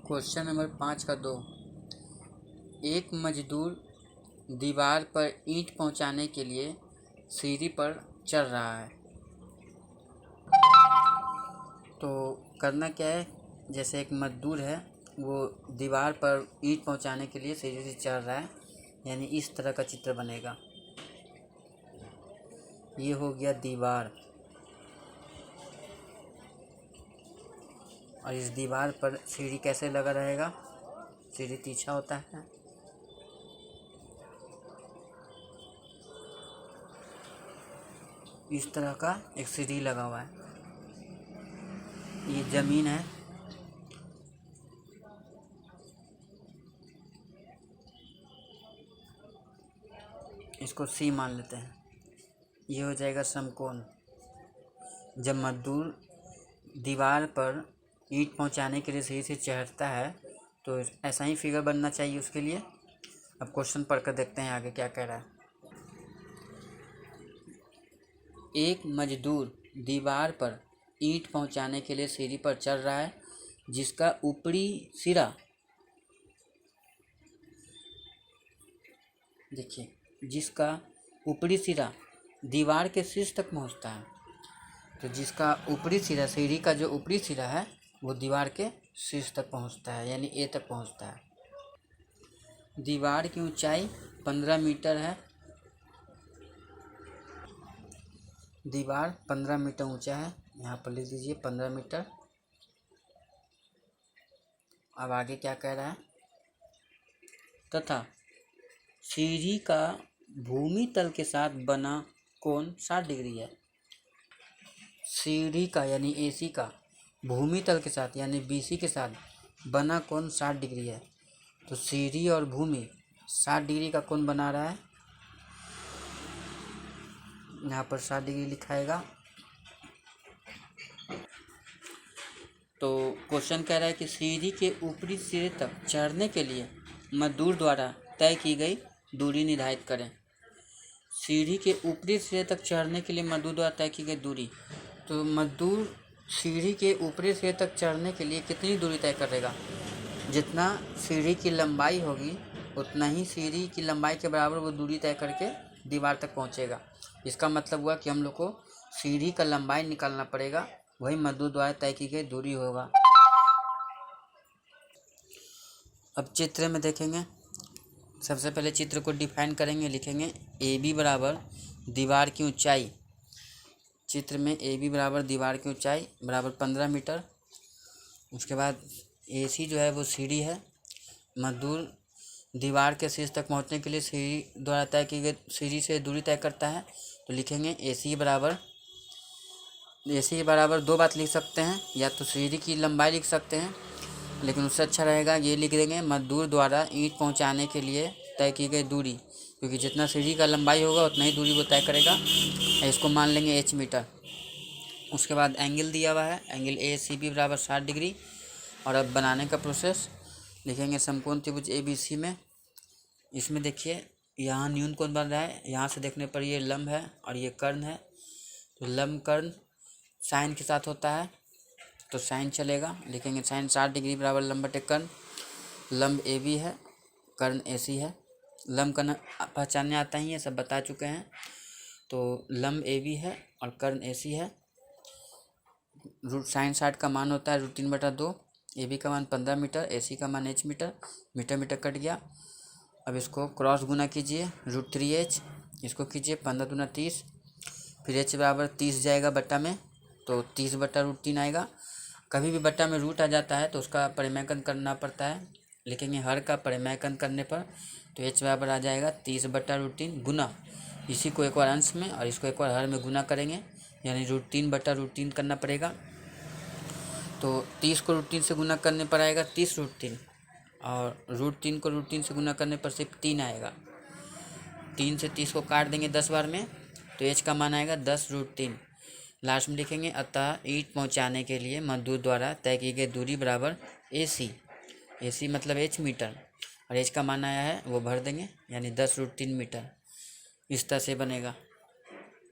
Question number 5 का 2। एक मजदूर दीवार पर ईंट पहुंचाने के लिए सीढ़ी पर चढ़ रहा है। तो करना क्या है, जैसे एक मजदूर है वो दीवार पर ईंट पहुंचाने के लिए सीढ़ी से चढ़ रहा है, यानी इस तरह का चित्र बनेगा। ये हो गया दीवार, और इस दीवार पर सीढ़ी कैसे लगा रहेगा, सीढ़ी तिरछा होता है। इस तरह का एक सीढ़ी लगा हुआ है। ये ज़मीन है, इसको सी मान लेते हैं। ये हो जाएगा समकोण। जब मजदूर दीवार पर ईंट पहुंचाने के लिए सीढ़ी से चढ़ता है तो ऐसा ही फिगर बनना चाहिए उसके लिए। अब क्वेश्चन पढ़कर देखते हैं आगे क्या कह रहा है। एक मजदूर दीवार पर ईंट पहुंचाने के लिए सीढ़ी पर चढ़ रहा है, जिसका ऊपरी सिरा, देखिए, जिसका ऊपरी सिरा दीवार के शीर्ष तक पहुंचता है। तो जिसका ऊपरी सिरा, सीढ़ी का जो ऊपरी सिरा है वो दीवार के शीर्ष तक पहुंचता है, यानी ए तक पहुंचता है। दीवार की ऊंचाई 15 मीटर है। दीवार 15 मीटर ऊंचा है, यहाँ पर लिख दीजिए 15 मीटर। अब आगे क्या कह रहा है, तथा सीढ़ी का भूमि तल के साथ बना कोण 60 डिग्री है। सीढ़ी का यानी एसी का भूमि तल के साथ यानी बीसी के साथ बना कोण 60 डिग्री है। तो सीढ़ी और भूमि 60 डिग्री का कोण बना रहा है। यहाँ पर 60 डिग्री लिखाएगा। तो क्वेश्चन कह रहा है कि सीढ़ी के ऊपरी सिरे तक चढ़ने के लिए मजदूर द्वारा तय की गई दूरी निर्धारित करें। सीढ़ी के ऊपरी सिरे तक चढ़ने के लिए मजदूर द्वारा तय की गई दूरी। तो मजदूर सीढ़ी के ऊपरी सिरे तक चढ़ने के लिए कितनी दूरी तय करेगा, जितना सीढ़ी की लंबाई होगी उतना ही सीढ़ी की लंबाई के बराबर वो दूरी तय करके दीवार तक पहुंचेगा। इसका मतलब हुआ कि हम लोग को सीढ़ी का लंबाई निकालना पड़ेगा, वही मजदूर द्वारा तय की गई दूरी होगा। अब चित्र में देखेंगे, सबसे पहले चित्र को डिफाइन करेंगे, लिखेंगे ए बी बराबर दीवार की ऊंचाई। चित्र में ए बी बराबर दीवार की ऊंचाई बराबर 15 मीटर। उसके बाद ए सी जो है वो सीढ़ी है। मजदूर दीवार के शीर्ष तक पहुंचने के लिए सीढ़ी द्वारा तय की गई सीढ़ी से दूरी तय करता है। तो लिखेंगे ए सी बराबर दो बात लिख सकते हैं, या तो सीढ़ी की लंबाई लिख सकते हैं, लेकिन उससे अच्छा रहेगा ये लिख देंगे मजदूर द्वारा ईंट पहुंचाने के लिए तय की गई दूरी, क्योंकि जितना सीढ़ी का लंबाई होगा उतना ही दूरी वो तय करेगा। इसको मान लेंगे एच मीटर। उसके बाद एंगल दिया हुआ है, एंगल ए सी बी बराबर 60 डिग्री। और अब बनाने का प्रोसेस लिखेंगे समकोण त्रिभुज ए बी सी में। इसमें देखिए यहाँ न्यून कोण बन रहा है, यहाँ से देखने पर ये लंब है और ये कर्ण है। तो लंब कर्ण साइन के साथ होता है, तो साइन चलेगा। लिखेंगे साइन 60 डिग्री बराबर लंब बटे कर्ण। लंब ए बी है, कर्ण ए सी है। लंब कर्ण पहचानने आता ही है, सब बता चुके हैं। तो लंब ए बी है और कर्ण ए सी है। रूट साइन 60 का मान होता है √3/2। ए बी का मान 15 मीटर, ए सी का मान h metre. Metre metre cut गया। अब इसको क्रॉस गुना कीजिए, √3h। इसको कीजिए 15 दूना 30, फिर h बराबर 30 जाएगा बट्टा में, तो 30/√3 आएगा। कभी भी बट्टा में रूट आ जाता है तो उसका परिमेयकन करना पड़ता है। लिखेंगे हर का परिमेयकन करने पर तो h बराबर आ जाएगा 30/√3 गुना, इसी को एक बार अंश में और इसको एक बार हर में गुना करेंगे, यानी √3/√3 करना पड़ेगा। तो 30 को √3 से गुना करने पर आएगा 30√3, और √3 को √3 से गुना करने पर सिर्फ 3 आएगा। 3 से 30 को काट देंगे 10 बार में, तो h का मान आएगा 10√3। लास्ट में लिखेंगे अतः ईंट पहुंचाने के लिए मजदूर द्वारा तय की गई दूरी बराबर ए सी मतलब h मीटर, और h का मान आया है वो भर देंगे, यानी 10√3 मीटर। इस तरह से बनेगा।